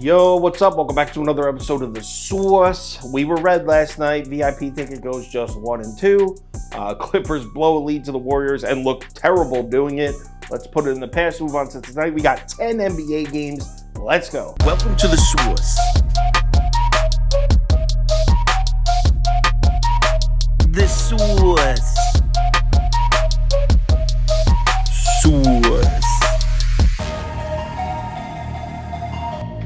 Yo, what's up? Welcome back to another episode of The Source. We were red last night. VIP ticket goes just 1 and 2. Clippers blow a lead to the Warriors and look terrible doing it. Let's put it in the past, move on to tonight. We got 10 NBA games. Let's go. Welcome to The Source. The Source. Source.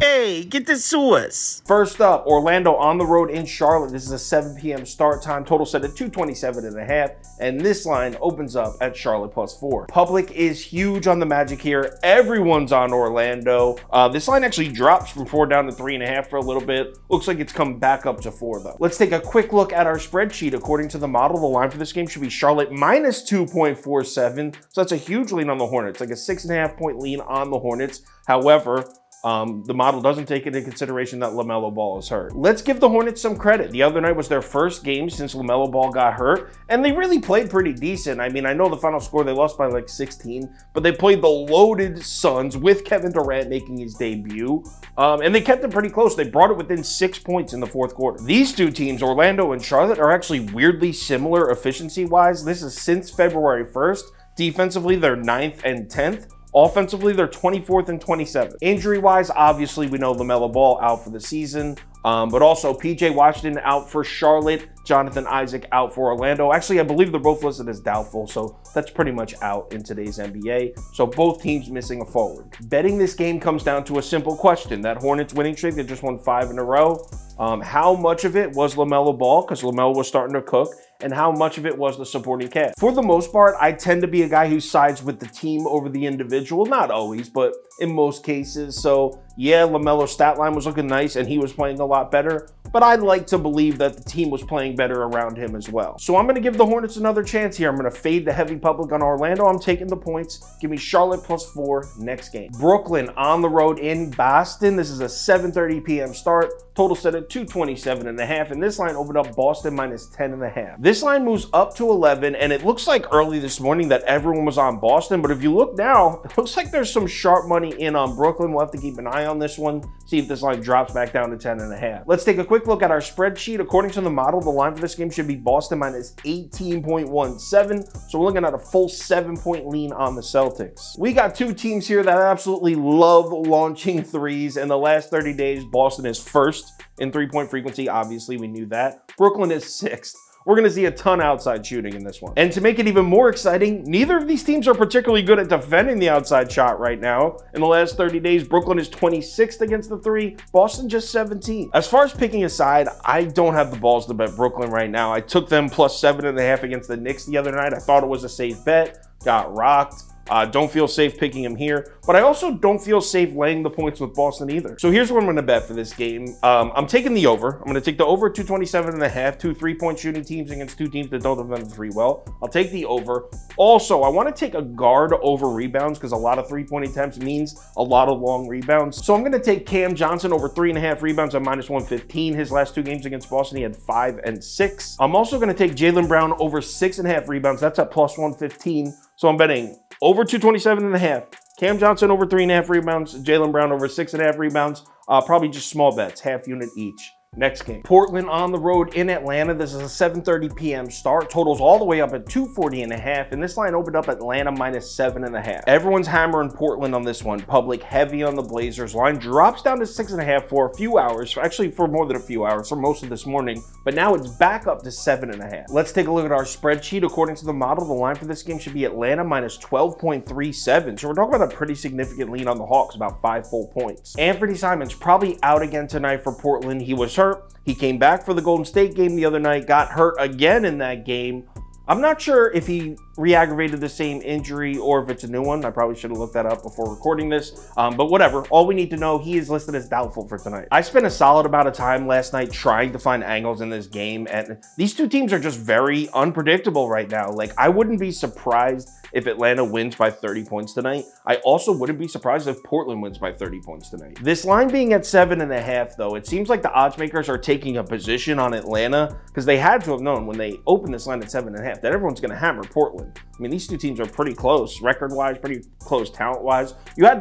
Hey, get the Source. First up, Orlando on the road in Charlotte. This is a 7 p.m. start time. Total set at 227.5. And this line opens up at Charlotte +4. Public is huge on the Magic here. Everyone's on Orlando. This line actually drops from 4 down to 3.5 for a little bit. Looks like it's come back up to 4 though. Let's take a quick look at our spreadsheet. According to the model, the line for this game should be Charlotte minus 2.47. So that's a huge lean on the Hornets, like a 6.5 point lean on the Hornets. However, the model doesn't take into consideration that LaMelo Ball is hurt. Let's give the Hornets some credit. The other night was their first game since LaMelo Ball got hurt, and they really played pretty decent. I mean, I know the final score, they lost by like 16, but they played the loaded Suns with Kevin Durant making his debut, and they kept it pretty close. They brought it within 6 points in the fourth quarter. These two teams, Orlando and Charlotte, are actually weirdly similar efficiency-wise. This is since February 1st. Defensively, they're 9th and 10th. Offensively, they're 24th and 27th. Injury-wise, obviously, we know LaMelo Ball out for the season, but also PJ Washington out for Charlotte, Jonathan Isaac out for Orlando. Actually, I believe they're both listed as doubtful, so that's pretty much out in today's NBA. So both teams missing a forward. Betting this game comes down to a simple question. That Hornets winning streak, they just won 5 in a row. How much of it was LaMelo Ball, because LaMelo was starting to cook, and how much of it was the supporting cast? For the most part, I tend to be a guy who sides with the team over the individual. Not always, but in most cases. So yeah, LaMelo's stat line was looking nice and he was playing a lot better, but I'd like to believe that the team was playing better around him as well. So I'm going to give the Hornets another chance here. I'm going to fade the heavy public on Orlando. I'm taking the points. Give me Charlotte +4 next game. Brooklyn on the road in Boston. This is a 7:30 p.m. start. Total set at 227.5, and this line opened up Boston minus 10.5. This line moves up to 11, and it looks like early this morning that everyone was on Boston, but if you look now, it looks like there's some sharp money in on Brooklyn. We'll have to keep an eye on this one, see if this line drops back down to 10.5. Let's take a quick look at our spreadsheet. According to the model, the line for this game should be Boston minus 18.17, so we're looking at a full 7-point lean on the Celtics. We got two teams here that absolutely love launching threes. In the last 30 days, Boston is first in three-point frequency. Obviously, we knew that. Brooklyn is 6th. We're going to see a ton outside shooting in this one. And to make it even more exciting, neither of these teams are particularly good at defending the outside shot right now. In the last 30 days, Brooklyn is 26th against the three, Boston just 17th. As far as picking a side, I don't have the balls to bet Brooklyn right now. I took them +7.5 against the Knicks the other night. I thought it was a safe bet, got rocked. Don't feel safe picking him here, but I also don't feel safe laying the points with Boston either. So here's what I'm going to bet for this game. I'm taking the over. I'm going to take the over 227.5, 2 3-point shooting teams against two teams that don't defend the three well. I'll take the over. Also, I want to take a guard over rebounds because a lot of 3-point attempts means a lot of long rebounds. So I'm going to take Cam Johnson over 3.5 rebounds at -115. His last 2 games against Boston, he had 5 and 6. I'm also going to take Jaylen Brown over 6.5 rebounds. That's at +115. So I'm betting over 227.5. Cam Johnson over 3.5 rebounds. Jaylen Brown over 6.5 rebounds. Probably just small bets, half unit each. Next game, Portland on the road in Atlanta. This is a 7:30 p.m. start. Totals all the way up at 240.5, and this line opened up Atlanta minus 7.5. Everyone's hammering Portland on this one. Public heavy on the Blazers. Line drops down to 6.5 for a few hours, actually for more than a few hours, for most of this morning, but now it's back up to 7.5. Let's take a look at our spreadsheet. According to the model, the line for this game should be Atlanta minus 12.37. So we're talking about a pretty significant lean on the Hawks, about 5 full points. Anthony Simons probably out again tonight for Portland. He was hurt. He came back for the Golden State game the other night, got hurt again in that game. I'm not sure if he re-aggravated the same injury or if it's a new one. I probably should have looked that up before recording this, but whatever. All we need to know, he is listed as doubtful for tonight. I spent a solid amount of time last night trying to find angles in this game, and these two teams are just very unpredictable right now. Like, I wouldn't be surprised if Atlanta wins by 30 points tonight. I also wouldn't be surprised if Portland wins by 30 points tonight. This line being at 7.5, though, it seems like the odds makers are taking a position on Atlanta because they had to have known when they opened this line at 7.5 that everyone's going to hammer Portland. I mean, these two teams are pretty close record-wise, pretty close talent-wise.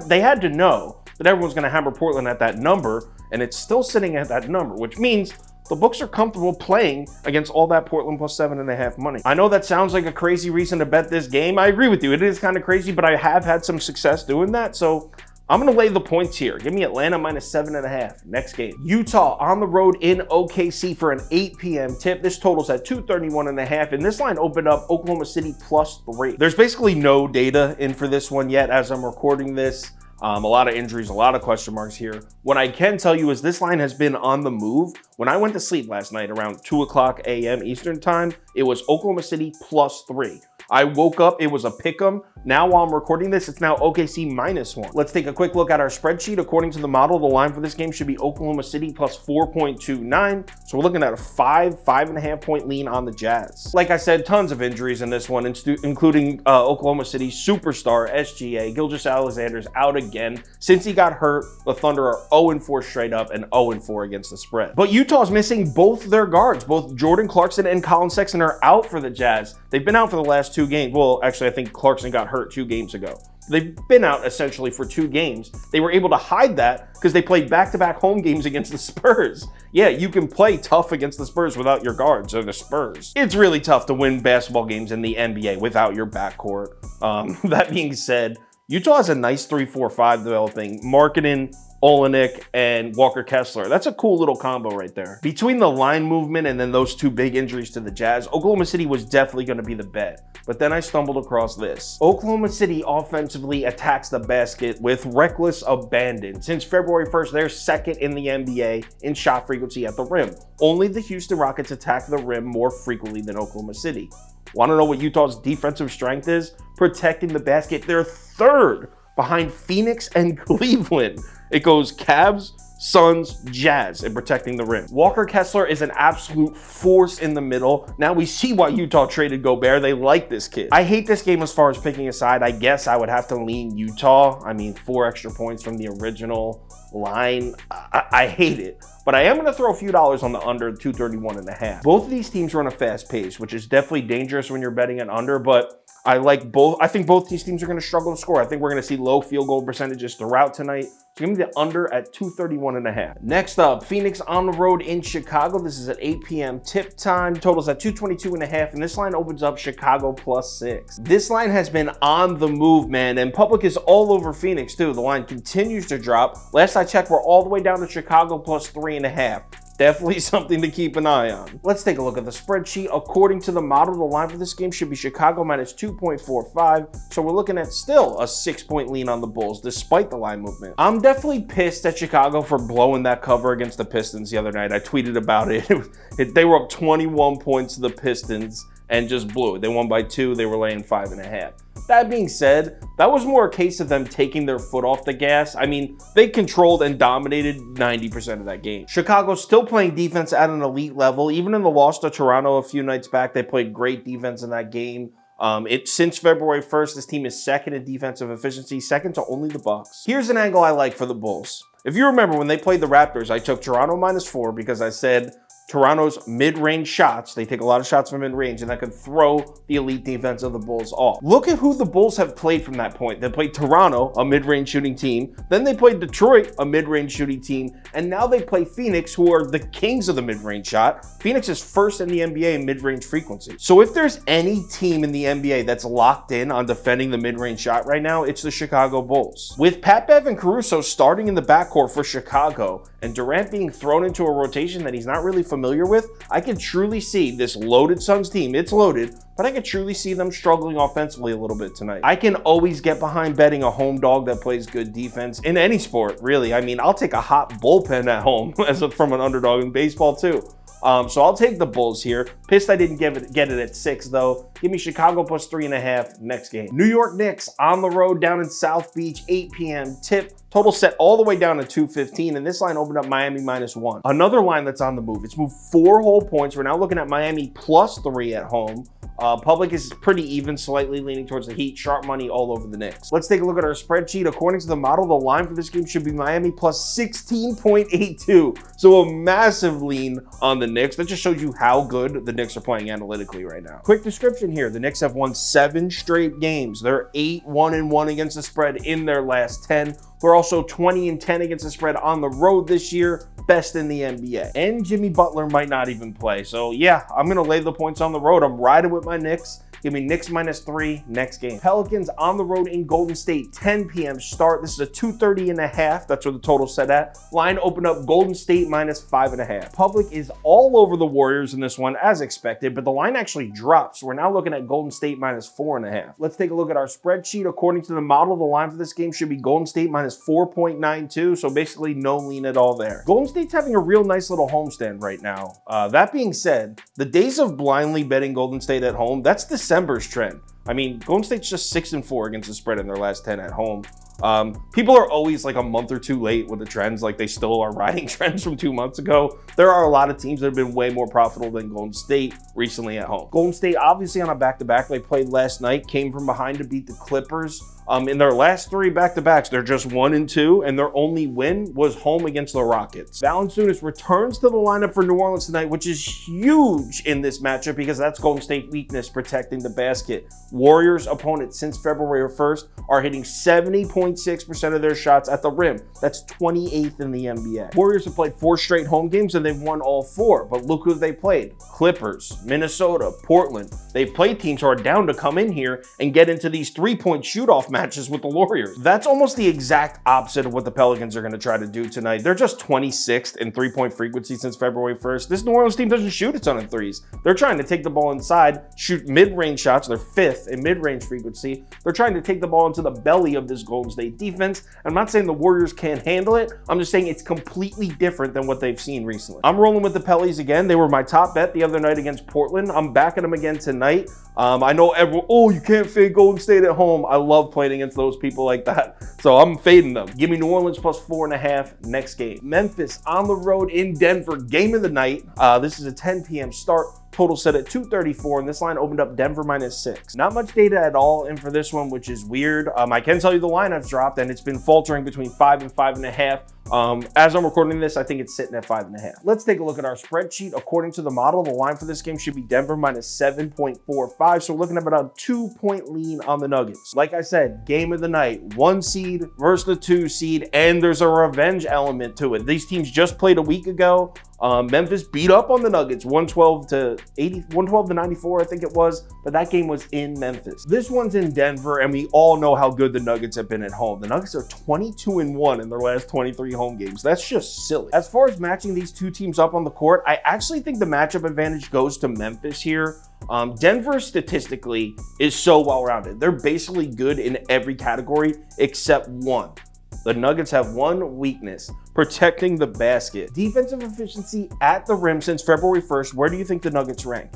They had to know that everyone's going to hammer Portland at that number, and it's still sitting at that number, which means the books are comfortable playing against all that Portland plus 7.5 money. I know that sounds like a crazy reason to bet this game. I agree with you. It is kind of crazy, but I have had some success doing that. So I'm going to lay the points here. Give me Atlanta minus 7.5. Next game. Utah on the road in OKC for an 8 p.m. tip. This totals at 231.5, and this line opened up Oklahoma City plus 3. There's basically no data in for this one yet as I'm recording this. A lot of injuries, a lot of question marks here. What I can tell you is this line has been on the move. When I went to sleep last night around 2 o'clock a.m. Eastern time, it was Oklahoma City plus 3. I woke up, it was a pick'em. Now while I'm recording this, it's now OKC minus 1. Let's take a quick look at our spreadsheet. According to the model, the line for this game should be Oklahoma City plus 4.29. So we're looking at a 5.5 point lean on the Jazz. Like I said, tons of injuries in this one, including Oklahoma City superstar SGA. Gilgeous-Alexander's out again. Since he got hurt, the Thunder are 0-4 straight up and 0-4 against the spread. But Utah's missing both their guards. Both Jordan Clarkson and Colin Sexton are out for the Jazz. They've been out for the last 2 games. Well, actually, I think Clarkson got hurt 2 games ago. They've been out essentially for 2 games. They were able to hide that because they played back-to-back home games against the Spurs. Yeah, you can play tough against the Spurs without your guards, or the Spurs. It's really tough to win basketball games in the NBA without your backcourt. That being said, Utah has a nice 3-4-5 developing. Marketing, Olenek, and Walker Kessler. That's a cool little combo right there. Between the line movement and then those 2 big injuries to the Jazz, Oklahoma City was definitely going to be the bet. But then I stumbled across this. Oklahoma City offensively attacks the basket with reckless abandon. Since February 1st, they're second in the NBA in shot frequency at the rim. Only the Houston Rockets attack the rim more frequently than Oklahoma City. Want to know what Utah's defensive strength is? Protecting the basket. They're 3rd behind Phoenix and Cleveland. It goes Cavs, Suns, Jazz in protecting the rim. Walker Kessler is an absolute force in the middle. Now we see why Utah traded Gobert. They like this kid. I hate this game as far as picking a side. I guess I would have to lean Utah. I mean, 4 extra points from the original line. I hate it. But I am going to throw a few dollars on the under 231.5. Both of these teams run a fast pace, which is definitely dangerous when you're betting an under, but I like both. I think both these teams are going to struggle to score. I think we're going to see low field goal percentages throughout tonight. So give me the under at 231.5. Next up, Phoenix on the road in Chicago. This is at 8 p.m. tip time. Totals at 222.5, and this line opens up Chicago plus 6. This line has been on the move, man, and public is all over Phoenix too. The line continues to drop. Last I checked, we're all the way down to Chicago plus 3.5. Definitely something to keep an eye on. Let's take a look at the spreadsheet. According to the model, the line for this game should be Chicago minus 2.45. So we're looking at still a 6-point lean on the Bulls, despite the line movement. I'm definitely pissed at Chicago for blowing that cover against the Pistons the other night. I tweeted about it. They were up 21 points to the Pistons and just blew it. They won by 2. They were laying 5.5. That being said, that was more a case of them taking their foot off the gas. I mean, they controlled and dominated 90% of that game. Chicago's still playing defense at an elite level. Even in the loss to Toronto a few nights back, they played great defense in that game. Since February 1st, this team is 2nd in defensive efficiency, 2nd to only the Bucks. Here's an angle I like for the Bulls. If you remember when they played the Raptors, I took Toronto minus 4 because I said Toronto's mid-range shots, they take a lot of shots from mid-range, and that could throw the elite defense of the Bulls off. Look at who the Bulls have played from that point. They played Toronto, a mid-range shooting team. Then they played Detroit, a mid-range shooting team. And now they play Phoenix, who are the kings of the mid-range shot. Phoenix is 1st in the NBA in mid-range frequency. So if there's any team in the NBA that's locked in on defending the mid-range shot right now, it's the Chicago Bulls. With Pat Bev and Caruso starting in the backcourt for Chicago, and Durant being thrown into a rotation that he's not really familiar with, I could truly see this loaded Suns team. It's loaded, but I could truly see them struggling offensively a little bit tonight. I can always get behind betting a home dog that plays good defense in any sport, really. I mean, I'll take a hot bullpen at home from an underdog in baseball too. So I'll take the Bulls here. Pissed I didn't get it at 6 though. Give me Chicago plus 3.5 next game. New York Knicks on the road down in South Beach, 8 p.m. tip. Total set all the way down to 215, and this line opened up Miami minus 1. Another line that's on the move. It's moved 4 whole points. We're now looking at Miami plus 3 at home. Public is pretty even, slightly leaning towards the Heat. Sharp money all over the Knicks. Let's take a look at our spreadsheet. According to the model, the line for this game should be Miami plus 16.82. So a massive lean on the Knicks. That just shows you how good the Knicks are playing analytically right now. Quick description here. The Knicks have won 7 straight games. They're 8-1-1 against the spread in their last 10. They're also 20-10 against the spread on the road this year, best in the NBA. And Jimmy Butler might not even play. So yeah, I'm going to lay the points on the road. I'm riding with my Knicks. Give me Knicks -3 next game. Pelicans on the road in Golden State, 10 p.m. start. This is a 230.5. That's where the total set at. Line opened up Golden State -5.5. Public is all over the Warriors in this one, as expected, but the line actually drops. We're now looking at Golden State -4.5. Let's take a look at our spreadsheet. According to the model, the line for this game should be Golden State -4.92. So basically no lean at all there. Golden State's having a real nice little homestand right now. That being said, the days of blindly betting Golden State at home, that's December's trend. I mean, Golden State's just 6-4 against the spread in their last 10 at home. People are always like a month or two late with the trends, like they still are riding trends from 2 months ago. There are a lot of teams that have been way more profitable than Golden State recently at home. Golden State obviously on a back-to-back. They played last night, came from behind to beat the Clippers. In their last 3 back-to-backs, they're just 1-2, and their only win was home against the Rockets. Valanciunas returns to the lineup for New Orleans tonight, which is huge in this matchup because that's Golden State weakness, protecting the basket. Warriors opponents since February 1st are hitting 70.6% of their shots at the rim. That's 28th in the NBA. Warriors have played 4 straight home games and they've won all 4, but look who they played. Clippers, Minnesota, Portland. They've played teams who are down to come in here and get into these 3-point shoot-off matches with the Warriors. That's almost the exact opposite of what the Pelicans are going to try to do tonight. They're just 26th in 3-point frequency since February 1st. This New Orleans team doesn't shoot a ton of threes. They're trying to take the ball inside, shoot mid-range shots. They're 5th in mid-range frequency. They're trying to take the ball into the belly of this Golden State defense. I'm not saying the Warriors can't handle it. I'm just saying it's completely different than what they've seen recently. I'm rolling with the Pellies again. They were my top bet the other night against Portland. I'm backing them again tonight. I know everyone, oh, you can't fade Golden State at home. I love playing against those people like that. So I'm fading them. Give me New Orleans +4.5 next game. Memphis on the road in Denver. Game of the night. This is a 10 p.m. start. Total set at 234, and this line opened up Denver -6. Not much data at all in for this one, which is weird. I can tell you the line has dropped, and it's been faltering between 5 and 5.5. As I'm recording this, I think it's sitting at 5.5. Let's take a look at our spreadsheet. According to the model, the line for this game should be Denver -7.45. So we're looking at about a 2-point lean on the Nuggets. Like I said, game of the night, 1 seed versus the 2 seed, and there's a revenge element to it. These teams just played a week ago. Memphis beat up on the Nuggets 112 to 94, I think it was, but that game was in Memphis. This one's in Denver, and we all know how good the Nuggets have been at home. The Nuggets are 22-1 in their last 23 home games. That's just silly. As far as matching these two teams up on the court, I actually think the matchup advantage goes to Memphis here. Denver statistically is so well-rounded. They're basically good in every category except one. The Nuggets have one weakness: protecting the basket. Defensive efficiency at the rim since February 1st, where do you think the Nuggets rank?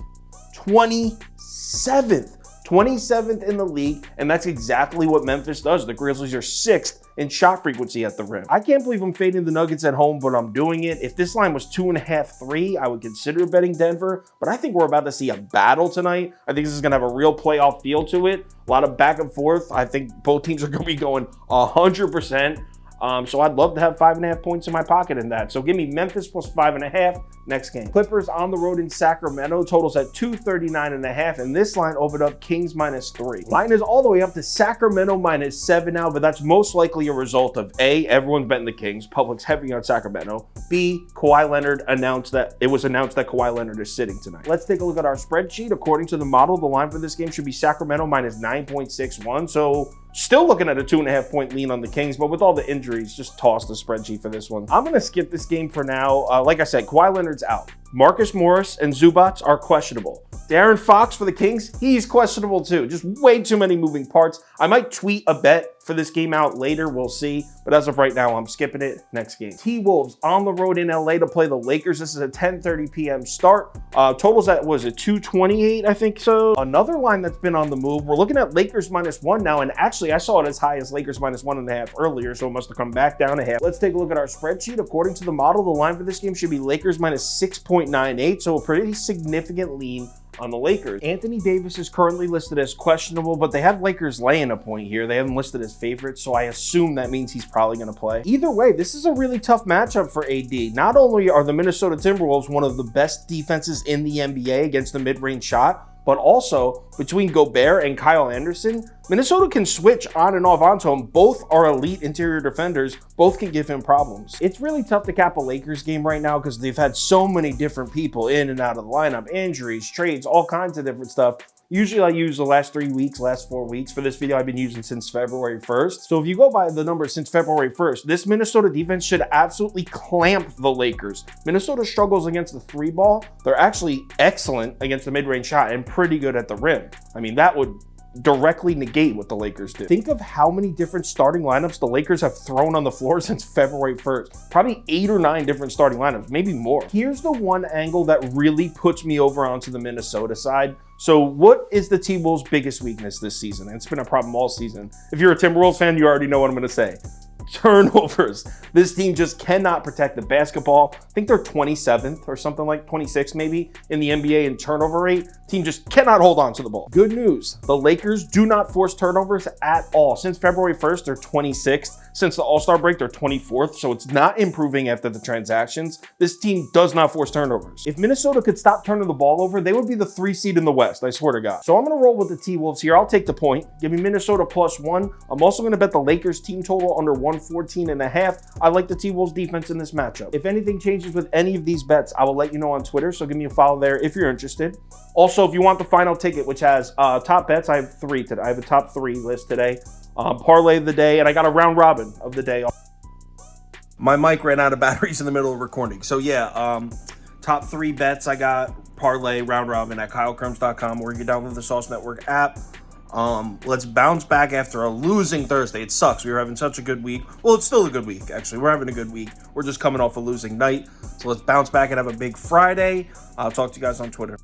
27th. 27th in the league, and that's exactly what Memphis does. The Grizzlies are 6th in shot frequency at the rim. I can't believe I'm fading the Nuggets at home, but I'm doing it. If this line was 2.5, 3, I would consider betting Denver, but I think we're about to see a battle tonight. I think this is going to have a real playoff feel to it. A lot of back and forth. I think both teams are going to be going 100%. So I'd love to have 5.5 points in my pocket in that. So give me Memphis +5.5 next game. Clippers on the road in Sacramento, totals at 239.5, and this line opened up Kings -3. Line is all the way up to Sacramento -7 now, but that's most likely a result of A, everyone's betting the Kings, public's heavy on Sacramento. B, Kawhi Leonard announced that Kawhi Leonard is sitting tonight. Let's take a look at our spreadsheet. According to the model, the line for this game should be Sacramento -9.61. So still looking at a 2.5-point lean on the Kings, but with all the injuries, just toss the spreadsheet for this one. I'm going to skip this game for now. Like I said, Kawhi Leonard's out. Marcus Morris and Zubats are questionable. De'Aaron Fox for the Kings, he's questionable too. Just way too many moving parts. I might tweet a bet for this game out later, we'll see. But as of right now, I'm skipping it. Next game. T-Wolves on the road in LA to play the Lakers. This is a 10:30 p.m. start. Totals at, was it 228, I think so? Another line that's been on the move. We're looking at Lakers -1 now, and actually I saw it as high as Lakers -1.5 earlier, so it must have come back down a half. Let's take a look at our spreadsheet. According to the model, the line for this game should be Lakers -6.98, so a pretty significant lean On the Lakers, Anthony Davis is currently listed as questionable, but they have Lakers laying a point here. They have him listed as favorites, so I assume that means he's probably going to play. Either way, this is a really tough matchup for AD. Not only are the Minnesota Timberwolves one of the best defenses in the NBA against the mid-range shot, but also between Gobert and Kyle Anderson, Minnesota can switch on and off onto him. Both are elite interior defenders. Both can give him problems. It's really tough to cap a Lakers game right now because they've had so many different people in and out of the lineup, injuries, trades, all kinds of different stuff. Usually I use the last 3 weeks, last 4 weeks. For this video, I've been using since February 1st. So if you go by the numbers since February 1st, this Minnesota defense should absolutely clamp the Lakers. Minnesota struggles against the 3-ball. They're actually excellent against the mid-range shot and pretty good at the rim. I mean, that would directly negate what the Lakers do. Think of how many different starting lineups the Lakers have thrown on the floor since February 1st. Probably 8 or 9 different starting lineups, maybe more. Here's the one angle that really puts me over onto the Minnesota side. So what is the T-Wolves' biggest weakness this season? And it's been a problem all season. If you're a Timberwolves fan, you already know what I'm going to say. Turnovers. This team just cannot protect the basketball. I think they're 27th or something like 26 maybe in the NBA in turnover rate. Team just cannot hold on to the ball. Good news, the Lakers do not force turnovers at all. Since February 1st, they're 26th. Since the All-Star break, they're 24th, so it's not improving after the transactions. This team does not force turnovers. If Minnesota could stop turning the ball over, they would be the 3 seed in the West, I swear to God. So I'm going to roll with the T-Wolves here. I'll take the point. Give me Minnesota +1. I'm also going to bet the Lakers team total under 114.5. I like the T-Wolves defense in this matchup. If anything changes with any of these bets, I will let you know on Twitter, so give me a follow there if you're interested. Also, if you want the final ticket, which has top bets, I have 3 today. I have a top 3 list today. Parlay of the day, and I got a round robin of the day. My mic ran out of batteries in the middle of recording. So yeah, top 3 bets I got, parlay, round robin at KyleKirms.com, or you can download the Sauce Network app. Let's bounce back after a losing Thursday. It sucks. We were having such a good week. Well, it's still a good week, actually. We're having a good week. We're just coming off a losing night. So let's bounce back and have a big Friday. I'll talk to you guys on Twitter.